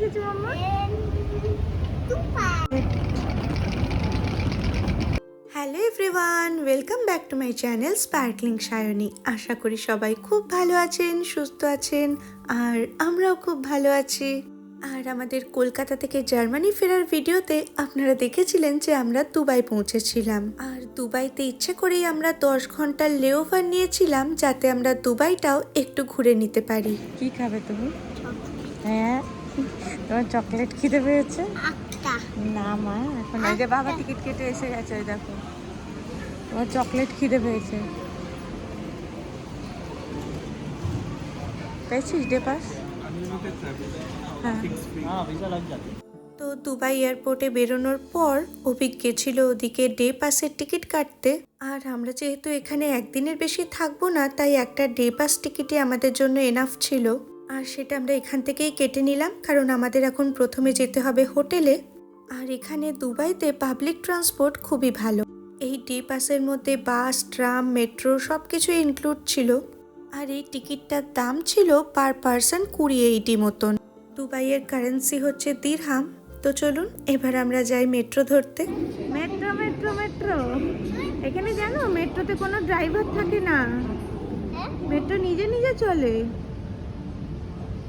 দিয়েছে মাম্মা? Hello everyone, welcome back to my channel sparkling Sayani. আশা করি সবাই খুব ভালো আছেন, সুস্থ আছেন, আর আমরাও খুব ভালো আছি। আর আমাদের কলকাতা থেকে জার্মানি ফেরার ভিডিওতে আপনারা দেখেছিলেন যে আমরা দুবাই পৌঁছেছিলাম। আর দুবাইতে ইচ্ছে করেই আমরা 10 ঘন্টার লেওভার নিয়েছিলাম যাতে আমরা দুবাইটাও একটু ঘুরে নিতে পারি। কি খাবে তুমি? হ্যাঁ, তোমার চকলেট খিদে পেয়েছে? না মা, এখন এই যে বাবা টিকিট কেটে এসে গেছে, ওই দেখো তোমার চকলেট খিদে পেয়েছে। পেয়েছিস ডে পাস? হ্যাঁ। তো দুবাই এয়ারপোর্টে বেরোনোর পর অভিক গেছিল ওদিকে ডে পাসের টিকিট কাটতে। আর আমরা যেহেতু এখানে একদিনের বেশি থাকবো না, তাই একটা ডে পাস টিকিটই আমাদের জন্য এনাফ ছিল। আর সেটা আমরা এখান থেকেই কেটে নিলাম, কারণ আমাদের এখন প্রথমে যেতে হবে হোটেলে। আর এখানে দুবাইতে পাবলিক ট্রান্সপোর্ট খুবই ভালো। এই ডে পাসের মধ্যে বাস, ট্রাম, মেট্রো সব কিছু ইনক্লুড ছিল। আর এই টিকিটটার দাম ছিল পার পারসন 20-80 মতন। দুবাইয়ের কারেন্সি হচ্ছে দিরহাম। তো চলুন এবার আমরা যাই মেট্রো ধরতে। মেট্রো মেট্রো মেট্রো, এখানে জানো মেট্রোতে কোনো ড্রাইভার থাকে না, মেট্রো নিজে নিজে চলে।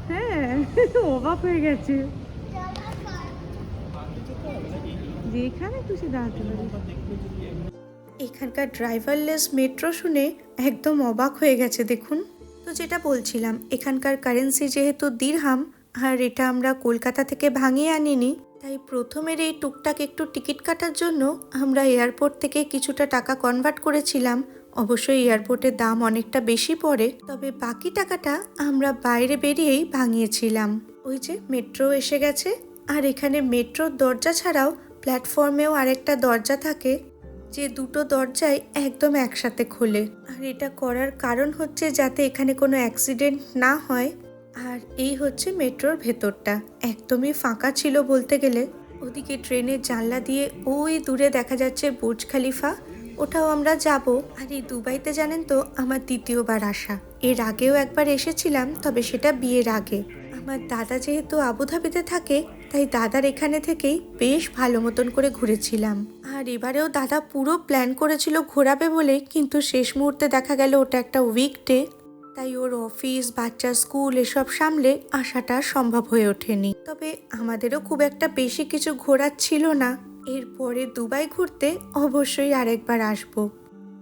হ্যাঁ, অবাক হয়ে গেছে যে এখানে খুশি দাঁড়াতে পারি। এখানকার ড্রাইভারলেস মেট্রো শুনে একদম অবাক হয়ে গেছে দেখুন। তো যেটা বলছিলাম, এখানকার কারেন্সি যেহেতু দিরহাম, আর এটা আমরা কলকাতা থেকে ভাঙিয়ে আনিনি, তাই প্রথমের এই টুকটাক একটু টিকিট কাটার জন্য আমরা এয়ারপোর্ট থেকে কিছুটা টাকা কনভার্ট করেছিলাম। অবশ্যই এয়ারপোর্টের দাম অনেকটা বেশি পড়ে, তবে বাকি টাকাটা আমরা বাইরে বেরিয়েই ভাঙিয়েছিলাম। ওই যে মেট্রো এসে গেছে। আর এখানে মেট্রোর দরজা ছাড়াও প্ল্যাটফর্মেও আরেকটা দরজা থাকে, যে দুটো দরজাই একদম একসাথে খোলে। আর এটা করার কারণ হচ্ছে যাতে এখানে কোনো অ্যাক্সিডেন্ট না হয়। আর এই হচ্ছে মেট্রোর ভেতরটা, একদমই ফাঁকা ছিল বলতে গেলে। ওদিকে ট্রেনের জানলা দিয়ে ওই দূরে দেখা যাচ্ছে বুর্জ খালিফা, ওটাও আমরা যাব। আর এই দুবাইতে জানেন তো আমার দ্বিতীয়বার আসা। এর আগেও একবার এসেছিলাম, তবে সেটা বিয়ের আগে। আমার দাদা যেহেতু আবুধাবিতে থাকে, তাই দাদার এখানে থেকেই বেশ ভালো মতন করে ঘুরেছিলাম। আর এবারেও দাদা পুরো প্ল্যান করেছিল ঘোরাবে বলে, কিন্তু শেষ মুহূর্তে দেখা গেল ওটা একটা উইকডে, তাই ওর অফিস, বাচ্চা স্কুল এসব সামলে আসাটা সম্ভব হয়ে ওঠেনি। তবে আমাদেরও খুব একটা বেশি কিছু ঘোরার ছিল না। এরপরে দুবাই ঘুরতে অবশ্যই আরেকবার আসবো।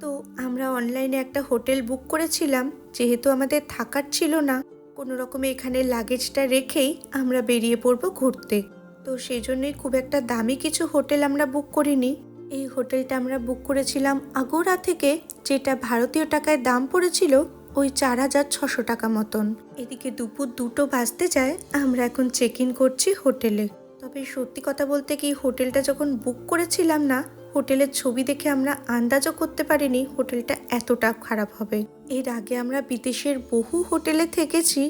তো আমরা অনলাইনে একটা হোটেল বুক করেছিলাম, যেহেতু আমাদের থাকার ছিল না, কোনো রকমে এখানে লাগেজটা রেখেই আমরা বেরিয়ে পড়বো ঘুরতে। তো সেই জন্যই খুব একটা দামি কিছু হোটেল আমরা বুক করিনি। এই হোটেলটা আমরা বুক করেছিলাম আগোরা থেকে, যেটা ভারতীয় টাকায় দাম পড়েছিল ওই 4,600 টাকা মতন। এদিকে দুপুর 2টো বাজতে যায়, আমরা এখন চেক ইন করছি হোটেলে। তবে সত্যি কথা বলতে কি, হোটেলটা যখন বুক করেছিলাম না, হোটেলের ছবি দেখে আমরা আন্দাজও করতে পারিনি হোটেলটা এতটা খারাপ হবে। এর আগে আমরা বিদেশের বহু হোটেলে থেকেছি,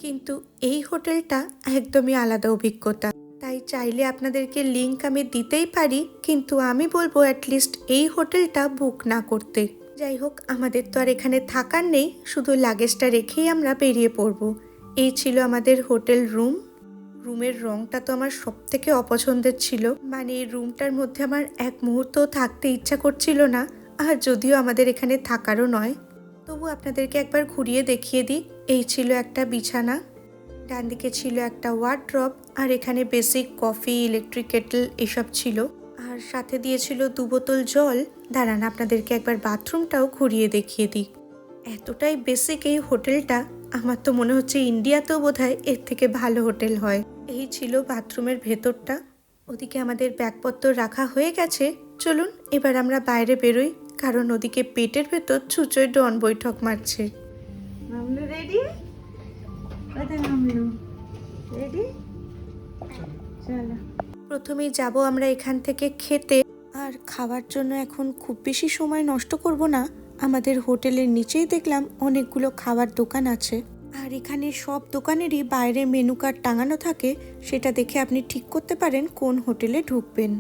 কিন্তু এই হোটেলটা একদমই আলাদা অভিজ্ঞতা। তাই চাইলে আপনাদেরকে লিংক আমি দিতেই পারি, কিন্তু আমি বলবো অ্যাটলিস্ট এই হোটেলটা বুক না করতে। যাই হোক, আমাদের তো আর এখানে থাকার নেই, শুধু লাগেজটা রেখেই আমরা বেরিয়ে পড়ব। এই ছিল আমাদের হোটেল রুম। রুমের রংটা তো আমার সব থেকে অপছন্দের ছিল, মানে এই রুমটার মধ্যে আমার এক মুহূর্তও থাকতে ইচ্ছা করছিল না। আর যদিও আমাদের এখানে থাকারও নয়, তবু আপনাদেরকে একবার ঘুরিয়ে দেখিয়ে দিই। এই ছিল একটা বিছানা, ডান দিকে ছিল একটা ওয়ার্ড্রপ, আর এখানে বেসিক কফি, ইলেকট্রিক কেটল এসব ছিল। আর সাথে দিয়েছিল 2 বোতল জল। দাঁড়ান আপনাদেরকে একবার বাথরুমটাও ঘুরিয়ে দেখিয়ে দিই। এতটাই বেসিক এই হোটেলটা, আমার তো মনে হচ্ছে ইন্ডিয়াতেও বোধহয় এর থেকে ভালো হোটেল হয়। এই ছিল বাথরুমের ভেতরটা। ওদিকে আমাদের ব্যাগপত্র রাখা হয়ে গেছে। চলুন এবার আমরা বাইরে বেরোই, কারণ ওদিকে পেটের ভেতর ছুঁচোয় ডন বৈঠক মারছে। আমরা রেডি? রেডি? চলো, প্রথমেই যাব আমরা এখান থেকে খেতে। আর খাওয়ার জন্য এখন খুব বেশি সময় নষ্ট করব না। আমাদের হোটেলের নিচেই দেখলাম অনেকগুলো খাবার দোকান আছে, আর এখানে সব দোকানেরই বাইরে মেনু কার্ড টাঙানো থাকে, সেটা দেখে আপনি ঠিক করতে পারেন কোন হোটেলে ঢুকবেন।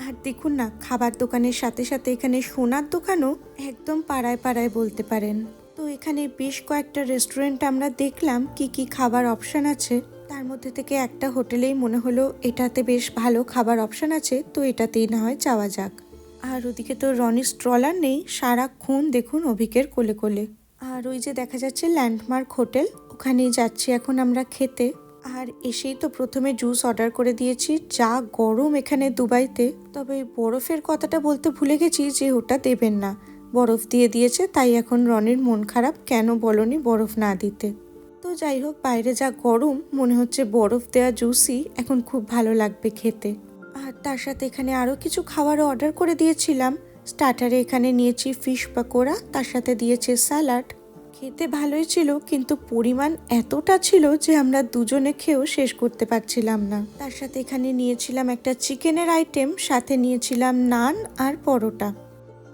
আর দেখুন না, খাবার দোকানের সাথে সাথে এখানে সোনার দোকানও একদম পাড়ায় পাড়ায় বলতে পারেন। তো এখানে বেশ কয়েকটা রেস্টুরেন্ট আমরা দেখলাম কি কি খাবার অপশন আছে। তার মধ্যে থেকে একটা হোটেলেই মনে হলো এটাতে বেশ ভালো খাবার অপশান আছে, তো এটাতেই না হয় যাওয়া যাক। আর ওদিকে তো রনির স্ট্রলার নেই, সারাক্ষণ দেখুন অভিকের কোলে কোলে। আর ওই যে দেখা যাচ্ছে ল্যান্ডমার্ক হোটেল, ওখানেই যাচ্ছি এখন আমরা খেতে। আর এসেই তো প্রথমে জুস অর্ডার করে দিয়েছি, যা গরম এখানে দুবাইতে। তবে বরফের কথাটা বলতে ভুলে গেছি যে ওটা দেবেন না, বরফ দিয়ে দিয়েছে, তাই এখন রনির মন খারাপ, কেন বলনি বরফ না দিতে। তো যাই হোক, বাইরে যা গরম, মনে হচ্ছে বরফ দেওয়া জুসই এখন খুব ভালো লাগবে খেতে। আর তার সাথে এখানে আরও কিছু খাবারও অর্ডার করে দিয়েছিলাম। স্টার্টারে এখানে নিয়েছি ফিশ পাকোড়া, তার সাথে দিয়েছে স্যালাড। খেতে ভালোই ছিল, কিন্তু পরিমাণ এতটা ছিল যে আমরা দুজনে খেয়েও শেষ করতে পারছিলাম না। তার সাথে এখানে নিয়েছিলাম একটা চিকেনের আইটেম, সাথে নিয়েছিলাম নান আর পরোটা।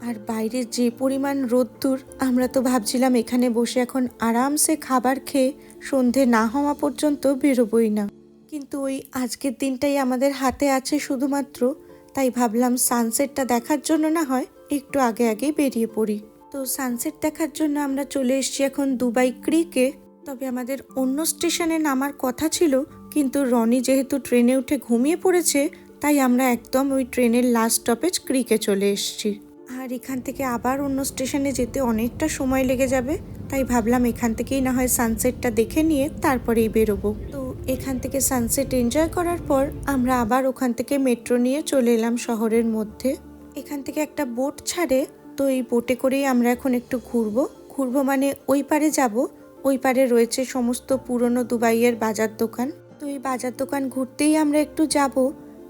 আর বাইরে যে পরিমাণ রোদ্দুর, আমরা তো ভাবছিলাম এখানে বসে এখন আরামসে খাবার খেয়ে সন্ধে না হওয়া পর্যন্ত বেরোবই না। কিন্তু ওই আজকের দিনটাই আমাদের হাতে আছে শুধুমাত্র, তাই ভাবলাম সানসেটটা দেখার জন্য না হয় একটু আগে আগেই বেরিয়ে পড়ি। তো সানসেট দেখার জন্য আমরা চলে এসেছি এখন দুবাই ক্রিকে। তবে আমাদের অন্য স্টেশনে নামার কথা ছিল, কিন্তু রনি যেহেতু ট্রেনে উঠে ঘুমিয়ে পড়েছে, তাই আমরা একদম ওই ট্রেনের লাস্ট স্টপেজ ক্রিকে চলে এসেছি। আর এখান থেকে আবার অন্য স্টেশনে যেতে অনেকটা সময় লেগে যাবে, তাই ভাবলাম এখান থেকেই না হয় সানসেটটা দেখে নিয়ে তারপরেই বেরোবো। তো এখান থেকে সানসেট এনজয় করার পর আমরা আবার ওখান থেকে মেট্রো নিয়ে চলে এলাম শহরের মধ্যে। এখান থেকে একটা বোট ছাড়ে, তো এই বোটে করেই আমরা এখন একটু ঘুরবো মানে ওই পারে যাব। ওই পারে রয়েছে সমস্ত পুরনো দুবাইয়ের বাজার দোকান, তো এই বাজার দোকান ঘুরতেই আমরা একটু যাব।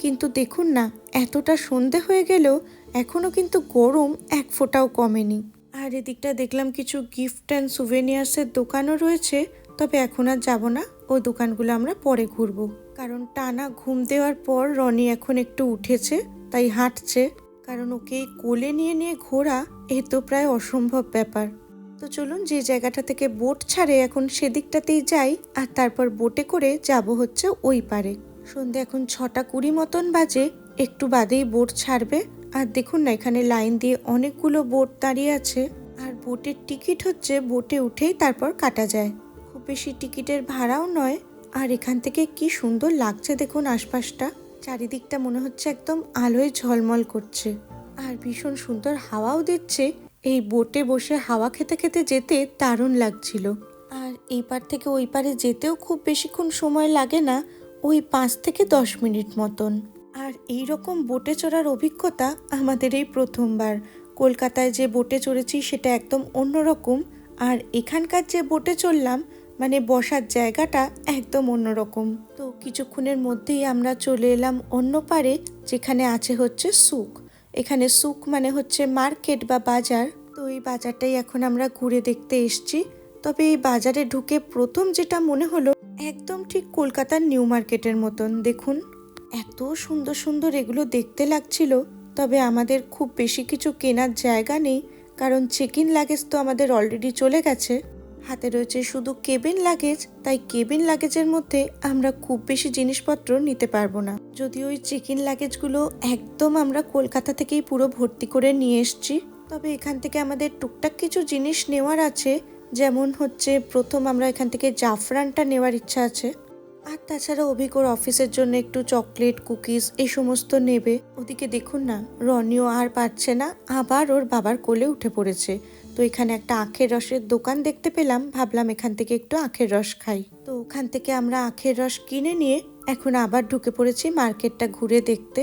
কিন্তু দেখুন না, এতটা সন্ধে হয়ে গেলেও এখনও কিন্তু গরম এক ফোঁটাও কমেনি। আর এদিকটা দেখলাম কিছু গিফট অ্যান্ড সুভেনিয়ার্সের দোকানও রয়েছে, তবে এখন আর যাব না, ওই দোকানগুলো আমরা পরে ঘুরবো। কারণ টানা ঘুম দেওয়ার পর রনি এখন একটু উঠেছে, তাই হাঁটছে। কারণ ওকে কোলে নিয়ে নিয়ে ঘোরা এ তো প্রায় অসম্ভব ব্যাপার। তো চলুন, যে জায়গাটা থেকে বোট ছাড়ে এখন সেদিকটাতেই যাই, আর তারপর বোটে করে যাব হচ্ছে ওই পারে। সন্ধে এখন 6:20 মতন বাজে, একটু বাদেই বোট ছাড়বে। আর দেখুন না, এখানে লাইন দিয়ে অনেকগুলো বোট দাঁড়িয়ে আছে। আর বোটের টিকিট হচ্ছে বোটে উঠেই তারপর কাটা যায়, খুব বেশি টিকিটের ভাড়াও নয়। আর এখান থেকে কি সুন্দর লাগছে দেখুন আশপাশটা, চারিদিকটা মনে হচ্ছে একদম আলোয় ঝলমল করছে। আর ভীষণ সুন্দর হাওয়াও দিচ্ছে, এই বোটে বসে হাওয়া খেতে খেতে যেতে দারুণ লাগছিল। আর এই পার থেকে ওই পারে যেতেও খুব বেশিক্ষণ সময় লাগে না, ওই 5 থেকে 10 মিনিট মতন। আর এই রকম বোটে চড়ার অভিজ্ঞতা আমাদের এই প্রথমবার। কলকাতায় যে বোটে চড়েছি সেটা একদম অন্যরকম, আর এখানকার যে বোটে চড়লাম মানে বসার জায়গাটা একদম অন্যরকম। তো কিছুক্ষণের মধ্যেই আমরা চলে এলাম অন্য পারে, যেখানে আছে হচ্ছে সুক। এখানে সুক মানে হচ্ছে মার্কেট বা বাজার। তো এই বাজারটাই এখন আমরা ঘুরে দেখতে এসছি। তবে এই বাজারে ঢুকে প্রথম যেটা মনে হলো, একদম ঠিক কলকাতার নিউ মার্কেটের মতন। দেখুন এত সুন্দর সুন্দর এগুলো দেখতে লাগছিল। তবে আমাদের খুব বেশি কিছু কেনার জায়গা নেই, কারণ চেক ইন লাগেজ তো আমাদের অলরেডি চলে গেছে। হাতে রয়েছে শুধু কেবিন লাগেজ, তাই কেবিন লাগেজের মধ্যে আমরা খুব বেশি জিনিসপত্র নিতে পারবো না। যদিও ওই চেক ইন লাগেজগুলো একদম আমরা কলকাতা থেকেই পুরো ভর্তি করে নিয়ে এসছি। তবে এখান থেকে আমাদের টুকটাক কিছু জিনিস নেওয়ার আছে, যেমন হচ্ছে প্রথম আমরা এখান থেকে জাফরানটা নেওয়ার ইচ্ছা আছে। আর তাছাড়া অভিকর অফিসের জন্য একটু চকলেট কুকিজ এই সমস্ত নেবে। ওদিকে দেখুন না, রনিও আর পারছে না, আবার ওর বাবার কোলে উঠে পড়েছে। তো এখানে একটা আখের রসের দোকান দেখতে পেলাম, ভাবলাম এখান থেকে একটু আখের রস খাই। তো ওখান থেকে আমরা আখের রস কিনে নিয়ে এখন আবার ঢুকে পড়েছি মার্কেটটা ঘুরে দেখতে।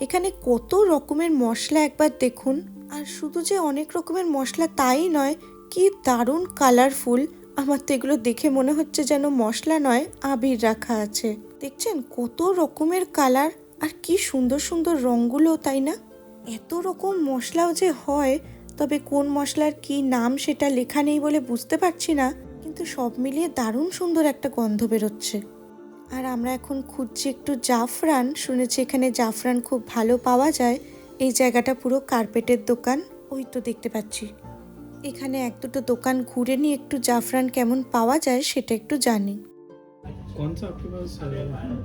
এখানে কত রকমের মশলা একবার দেখুন। আর শুধু যে অনেক রকমের মশলা তাই নয়, কি দারুণ কালারফুল। আমার তো এগুলো দেখে মনে হচ্ছে যেন মশলা নয়, আবির রাখা আছে। দেখছেন কত রকমের কালার, আর কি সুন্দর সুন্দর রঙগুলো, তাই না? এত রকম মশলাও যে হয়, তবে কোন মশলার কি নাম সেটা লেখা নেই বলে বুঝতে পারছি না, কিন্তু সব মিলিয়ে দারুণ সুন্দর একটা গন্ধ বেরোচ্ছে। আর আমরা এখন খুঁজছি একটু জাফরান, শুনেছি এখানে জাফরান খুব ভালো পাওয়া যায়। এই জায়গাটা পুরো কার্পেটের দোকান, ওই তো দেখতে পাচ্ছি। এখানে এক দুটো দোকান ঘুরে নিয়ে একটু জাফরান কেমন পাওয়া যায় সেটা একটু জানি। कौन सा आपके पास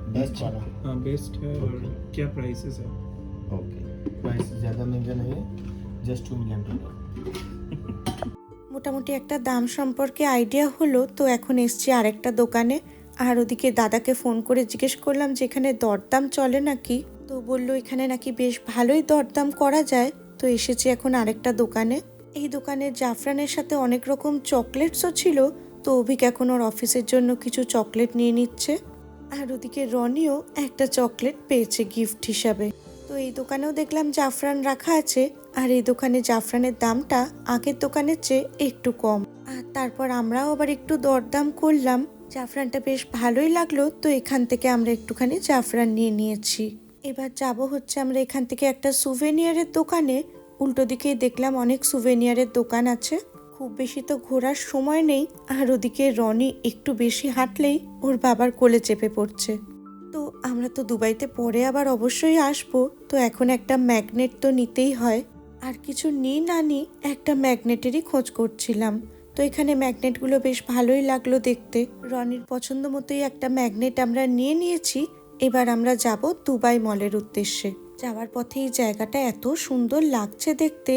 बेस्ट वाला। हाँ बेस्ट है और क्या प्राइसेस है? ओके, प्राइस ज़्यादा महंगा नहीं है, जस्ट $2 million। মোটামুটি একটা দাম সম্পর্কে আইডিয়া হলো। তো এখন এসছি আরেকটা দোকানে, আর ওদিকে দাদাকে ফোন করে জিজ্ঞেস করলাম যে এখানে দরদাম চলে নাকি। তো বললো এখানে নাকি বেশ ভালোই দরদাম করা যায়। তো এসেছি এখন আরেকটা দোকানে। এই দোকানে জাফরানের সাথে অনেক রকম চকলেটসও ছিল। তো অভিক এখন ওর অফিসের জন্য কিছু চকলেট নিয়ে নিচ্ছে। আর ওদিকে রনিও একটা চকলেট পেয়েছে গিফট হিসাবে। তো এই দোকানেও দেখলাম জাফরান রাখা আছে। আর এই দোকানে জাফরানের দামটা আগের দোকানের চেয়ে একটু কম। আর তারপর আমরাও আবার একটু দরদাম করলাম। জাফরানটা বেশ ভালোই লাগলো। তো এখান থেকে আমরা একটুখানি জাফরান নিয়ে নিয়েছি। এবার যাব হচ্ছে আমরা এখান থেকে একটা সুভেনিয়ারের দোকানে। উল্টো দিকেই দেখলাম অনেক সুভেনিয়ারের দোকান আছে। খুব বেশি তো ঘোরার সময় নেই। আর ওদিকে রনি একটু বেশি হাঁটলেই ওর বাবার কোলে চেপে পড়ছে। তো আমরা তো দুবাইতে পরে আবার অবশ্যই আসবো। তো এখন একটা ম্যাগনেট তো নিতেই হয়। আর কিছু নিই না নিই একটা ম্যাগনেটেরই খোঁজ করছিলাম। তো এখানে ম্যাগনেটগুলো বেশ ভালোই লাগলো দেখতে। রনির পছন্দ মতোই একটা ম্যাগনেট আমরা নিয়ে নিয়েছি। এবার আমরা যাব দুবাই মলের উদ্দেশ্যে। যাওয়ার পথে এই জায়গাটা এত সুন্দর লাগছে দেখতে।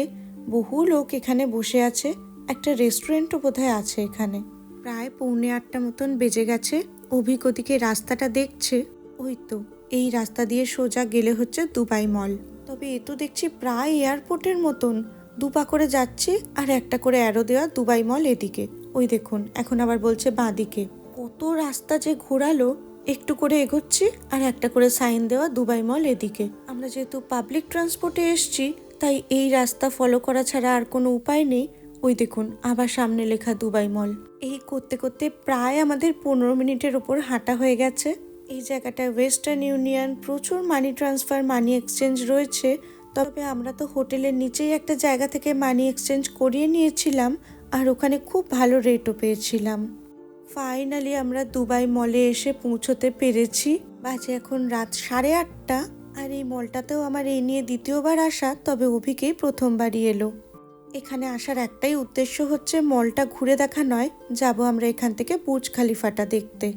বহু লোক এখানে বসে আছে। একটা রেস্টুরেন্টও বোধহয় আছে এখানে। প্রায় 7:45 মতন বেজে গেছে। অভিক ওদিকে রাস্তাটা দেখছে। ওই তো এই রাস্তা দিয়ে সোজা গেলে হচ্ছে দুবাই মল। তবে এ তো দেখছি প্রায় এয়ারপোর্টের মতন। দুপা করে যাচ্ছি আর একটা করে অ্যারো দেওয়া দুবাই মল এদিকে। ওই দেখুন এখন আবার বলছে বাঁদিকে। কত রাস্তা যে ঘোরালো। একটু করে এগোচ্ছি আর একটা করে সাইন দেওয়া দুবাই মল এদিকে। আমরা যেহেতু পাবলিক ট্রান্সপোর্টে এসছি তাই এই রাস্তা ফলো করা ছাড়া আর কোনো উপায় নেই। ওই দেখুন আবার সামনে লেখা দুবাই মল। এই করতে করতে প্রায় আমাদের 15 মিনিটের ওপর হাঁটা হয়ে গেছে। এই জায়গাটায় ওয়েস্টার্ন ইউনিয়ন, প্রচুর মানি ট্রান্সফার, মানি এক্সচেঞ্জ রয়েছে। তবে আমরা তো হোটেলের নিচেই একটা জায়গা থেকে মানি এক্সচেঞ্জ করিয়ে নিয়েছিলাম। আর ওখানে খুব ভালো রেটও পেয়েছিলাম। ফাইনালি আমরা দুবাই মলে এসে পৌঁছতে পেরেছি। বাজে এখন রাত 8:30। আর এই মলটাতেও আমার এই নিয়ে দ্বিতীয়বার আসা। তবে অভিকেই প্রথমবারই এলো। এখানে আসার একটাই উদ্দেশ্য হচ্ছে মলটা ঘুরে দেখা নয়, যাব আমরা এখান থেকে বুর্জ খালিফাটা দেখতে।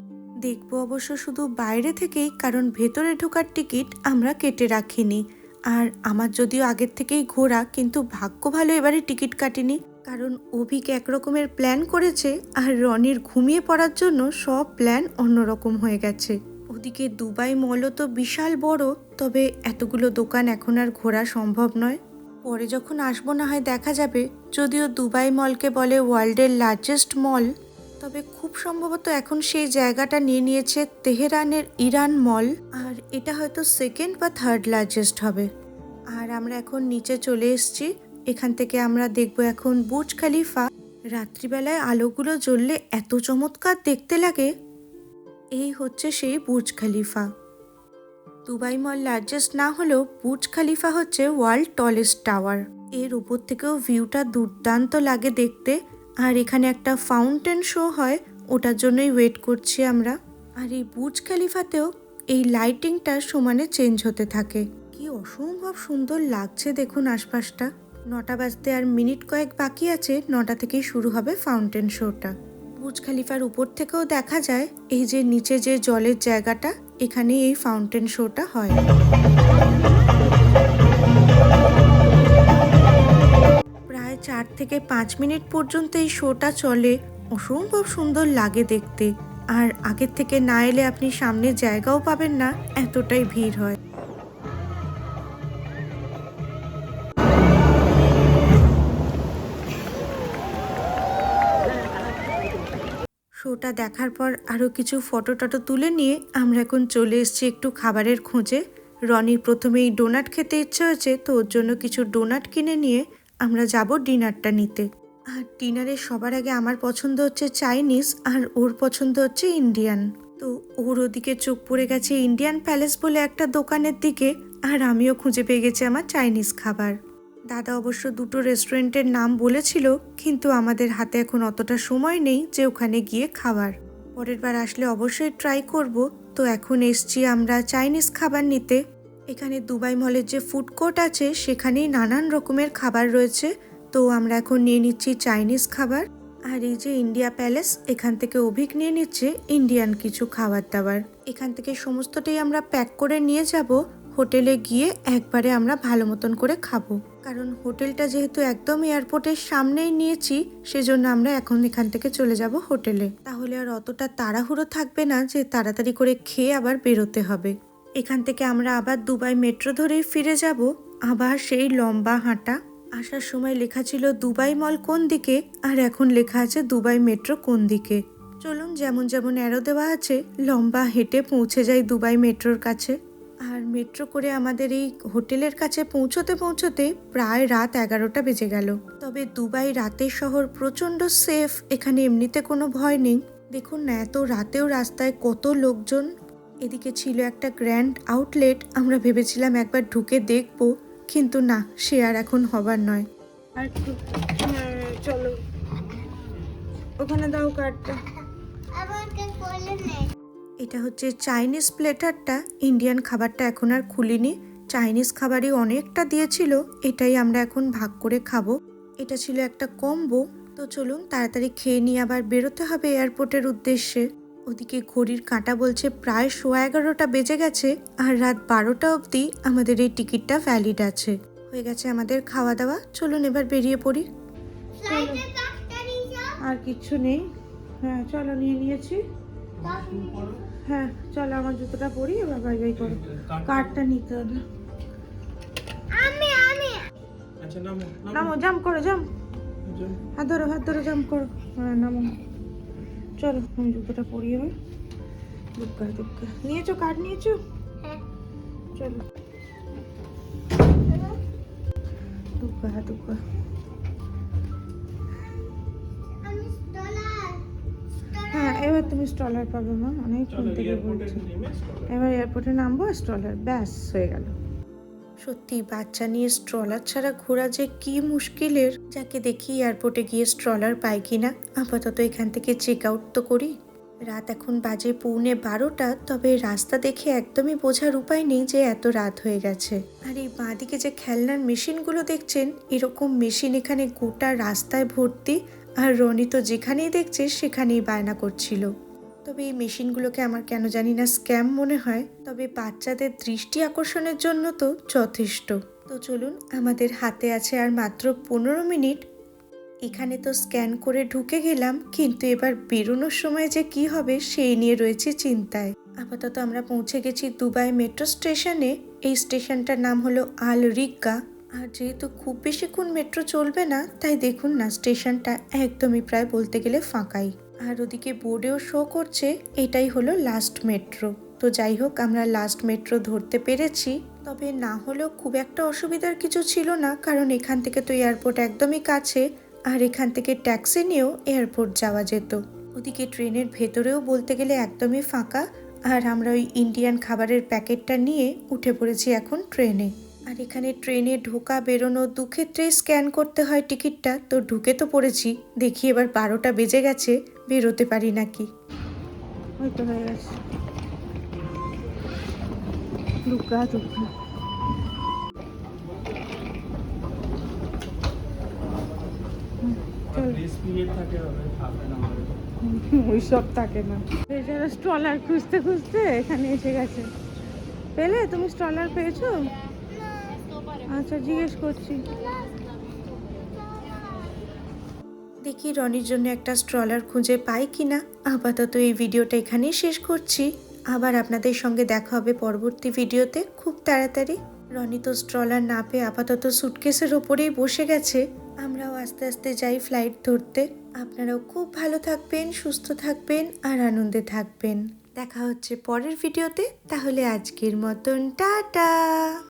দেখবো অবশ্য শুধু বাইরে থেকেই, কারণ ভেতরে ঢোকার টিকিট আমরা কেটে রাখিনি। আর আমার যদিও আগের থেকেই ঘোরা, কিন্তু ভাগ্য ভালো এবারে টিকিট কাটিনি। কারণ অভিক একরকমের প্ল্যান করেছে আর রনির ঘুমিয়ে পড়ার জন্য সব প্ল্যান অন্যরকম হয়ে গেছে। ওদিকে দুবাই মলও তো বিশাল বড়, তবে এতগুলো দোকান এখন আর ঘোরা সম্ভব নয়। পরে যখন আসবো না হয় দেখা যাবে। যদিও দুবাই মলকে বলে ওয়ার্ল্ডের লার্জেস্ট মল, তবে খুব সম্ভবত এখন সেই জায়গাটা নিয়ে নিয়েছে তেহরানের ইরান মল। আর এটা হয়তো সেকেন্ড বা থার্ড লার্জেস্ট হবে। আর আমরা এখন নিচে চলে এসেছি। এখান থেকে আমরা দেখব এখন বুর্জ খালিফা। রাত্রিবেলায় আলোগুলো জ্বললে এত চমৎকার দেখতে লাগে। এই হচ্ছে সেই বুর্জ খালিফা। দুবাই মল লার্জেস্ট না হলেও বুর্জ খালিফা হচ্ছে ওয়ার্ল্ড টলেস্ট টাওয়ার। এর উপর থেকেও ভিউটা দুর্দান্ত লাগে দেখতে। আর এখানে একটা ফাউন্টেন শো হয়, ওটার জন্যই ওয়েট করছি আমরা। আর এই বুর্জ খালিফাতেও এই লাইটিংটা সমানে চেঞ্জ হতে থাকে। কি অসম্ভব সুন্দর লাগছে দেখুন আশপাশটা। 9টা বাজতে আর মিনিট কয়েক বাকি আছে। 9টা থেকেই শুরু হবে ফাউন্টেন শোটা। বুর্জ খালিফার উপর থেকেও দেখা যায় এই যে নিচে যে জলের জায়গাটা, এখানে এই ফাউন্টেন শোটা হয়। প্রায় 4 থেকে 5 মিনিট পর্যন্ত এই শোটা চলে। অসম্ভব সুন্দর লাগে দেখতে। আর আগের থেকে না এলে আপনি সামনে জায়গাও পাবেন না, এতটাই ভিড় হয়। শোটা দেখার পর আরও কিছু ফটো টটো তুলে নিয়ে আমরা এখন চলে এসেছি একটু খাবারের খোঁজে। রনির প্রথমেই ডোনাট খেতে ইচ্ছে হয়েছে, তো ওর জন্য কিছু ডোনাট কিনে নিয়ে আমরা যাব ডিনারটা নিতে। আর ডিনারে সবার আগে আমার পছন্দ হচ্ছে চাইনিজ আর ওর পছন্দ হচ্ছে ইন্ডিয়ান। তো ওর ওদিকে চোখ পড়ে গেছে ইন্ডিয়ান প্যালেস বলে একটা দোকানের দিকে, আর আমিও খুঁজে পেয়ে গেছি আমার চাইনিজ খাবার। দাদা অবশ্য দুটো রেস্টুরেন্টের নাম বলেছিল, কিন্তু আমাদের হাতে এখন অতটা সময় নেই যে ওখানে গিয়ে খাবার। পরের বার আসলে অবশ্যই ট্রাই করব। তো এখন এসছি আমরা চাইনিজ খাবার নিতে। এখানে দুবাই মলের যে ফুড কোর্ট আছে সেখানেই নানান রকমের খাবার রয়েছে। তো আমরা এখন নিয়ে নিচ্ছি চাইনিজ খাবার। আর এই যে ইন্ডিয়া প্যালেস, এখান থেকে অভিক নিয়ে নিচ্ছে ইন্ডিয়ান কিছু খাবার দাবার। এখান থেকে সমস্তটাই আমরা প্যাক করে নিয়ে যাব হোটেলে গিয়ে একবারে আমরা ভালো মতন করে খাবো। কারণ হোটেলটা যেহেতু একদম এয়ারপোর্টের সামনেই নিয়েছি, সেজন্য আমরা এখন এখান থেকে চলে যাব হোটেলে। তাহলে আর অতটা তাড়াহুড়ো থাকবে না যে তাড়াতাড়ি করে খেয়ে আবার বেরোতে হবে। এখান থেকে আমরা আবার দুবাই মেট্রো ধরেই ফিরে যাব। আবার সেই লম্বা হাঁটা। আসার সময় লেখা ছিল দুবাই মল কোন দিকে, আর এখন লেখা আছে দুবাই মেট্রো কোন দিকে। চলুন যেমন যেমন অ্যারো দেওয়া আছে লম্বা হেঁটে পৌঁছে যাই দুবাই মেট্রোর কাছে। আর মেট্রো করে আমাদের এই হোটেলের কাছে পৌঁছতে পৌঁছতে প্রায় রাত 11টা বেজে গেল। তবে দুবাই রাতের শহর, প্রচণ্ড সেফ, এখানে এমনিতে কোনো ভয় নেই। দেখুন না, এত রাতেও রাস্তায় কত লোকজন। এদিকে ছিল একটা গ্র্যান্ড আউটলেট, আমরা ভেবেছিলাম একবার ঢুকে দেখব, কিন্তু না, সে আর এখন হবার নয়। আর একটু চলো, ওখানে দাও কার্ডটা। এটা হচ্ছে চাইনিজ প্লেটারটা। ইন্ডিয়ান খাবারটা এখন আর খুলিনি। চাইনিজ খাবারই অনেকটা দিয়েছিল, এটাই আমরা এখন ভাগ করে খাবো। এটা ছিল একটা কম্বো। তো চলুন তাড়াতাড়ি খেয়ে নিয়ে আবার বেরোতে হবে এয়ারপোর্টের উদ্দেশ্যে। ওদিকে ঘড়ির কাঁটা বলছে প্রায় 11:15 বেজে গেছে, আর রাত 12টা অবধি আমাদের এই টিকিটটা ভ্যালিড আছে। হয়ে গেছে আমাদের খাওয়া দাওয়া, চলুন এবার বেরিয়ে পড়ি। আর কিচ্ছু নেই। হ্যাঁ চলো, নিয়ে নিয়েছি। হ্যাঁ চলো, আমার জুতোটা পরি, এবার বাই বাই করো। কার্ডটা নিতে হবে। अच्छा नामो নামো, জাম্প করো, জাম্প। जो হাত ধরো, জাম্প করো। হ্যাঁ নামো। চলো আমি জুতোটা পরি এবার। দুগ্গা নিয়েছো, কার্ড নিয়েছো? চলো দুগ্গা। হ্যাঁ এবার তুমি স্টলার পাবে মা, অনেকক্ষণ चलो থেকে एयरपोर्ट বলছি। में नेमे स्टॉल এবার এয়ারপোর্টে নামবো, স্টলার, ব্যাস হয়ে গেল। সত্যি বাচ্চা নিয়ে স্ট্রলার ছাড়া ঘোরা যে কি মুশকিলের। যাকে দেখি এয়ারপোর্টে গিয়ে স্ট্রলার পাই কিনা। আপাতত এখান থেকে চেক আউট তো করি। রাত এখন বাজে 11:15, তবে রাস্তা দেখে একদমই বোঝার উপায় নেই যে এত রাত হয়ে গেছে। আর এই বাঁদিকে যে খেলনার মেশিনগুলো দেখছেন, এরকম মেশিন এখানে গোটা রাস্তায় ভর্তি। আর রনি তো যেখানেই দেখছে সেখানেই বায়না করছিল। তবে এই মেশিনগুলোকে আমার কেন জানি না স্ক্যাম মনে হয়, তবে বাচ্চাদের দৃষ্টি আকর্ষণের জন্য তো যথেষ্ট। তো চলুন, আমাদের হাতে আছে আর মাত্র 15 মিনিট। এখানে তো স্ক্যান করে ঢুকে গেলাম, কিন্তু এবার বেরোনোর সময় যে কি হবে সেই নিয়ে রয়েছে চিন্তায়। আপাতত আমরা পৌঁছে গেছি দুবাই মেট্রো স্টেশনে। এই স্টেশনটার নাম হলো আল রিগা। আর যেহেতু খুব বেশিক্ষণ মেট্রো চলবে না, তাই দেখুন না স্টেশনটা একদমই প্রায় বলতে গেলে ফাঁকাই। আর ওদিকে বোর্ডেও শো করছে এটাই হলো লাস্ট মেট্রো। তো যাই হোক, আমরা লাস্ট মেট্রো ধরতে পেরেছি। তবে না হলেও খুব একটা অসুবিধার কিছু ছিল না, কারণ এখান থেকে তো এয়ারপোর্ট একদমই কাছে। আর এখান থেকে ট্যাক্সি নিয়েও এয়ারপোর্ট যাওয়া যেত। ওদিকে ট্রেনের ভেতরেও বলতে গেলে একদমই ফাঁকা। আর আমরা ওই ইন্ডিয়ান খাবারের প্যাকেটটা নিয়ে উঠে পড়েছি এখন ট্রেনে। আর এখানে ট্রেনে ঢোকা বেরোনো দুক্ষেত্রেই স্ক্যান করতে হয় টিকিটটা। তো ঢুকে তো পড়েছি, দেখি এবার 12টা বেজে গেছে, বেরোতে পারি নাকি। ওই তো হয়ে গেছে। দুগ্গা ग्रेस पीरियड থাকে হবে থাকবে না আমাদের ওইসব থাকে না। বেচারা স্ট্রলার খুঁজতে খুঁজতে এখানে এসে গেছে। পেলে? তুমি স্ট্রলার পেয়েছো? আচ্ছা জিজ্ঞেস করছি। দেখি রনির জন্য একটা স্ট্রলার খুঁজে পাই কিনা। আপাতত এই ভিডিওটা এখানেই শেষ করছি। আবার আপনাদের সঙ্গে দেখা হবে পরবর্তী ভিডিওতে খুব তাড়াতাড়ি। রনি তো স্ট্রলার না পেয়ে আপাতত সুটকেসের ওপরেই বসে গেছে। আমরাও আস্তে আস্তে যাই ফ্লাইট ধরতে। আপনারাও খুব ভালো থাকবেন, সুস্থ থাকবেন আর আনন্দে থাকবেন। দেখা হচ্ছে পরের ভিডিওতে। তাহলে আজকের মতন টাটা।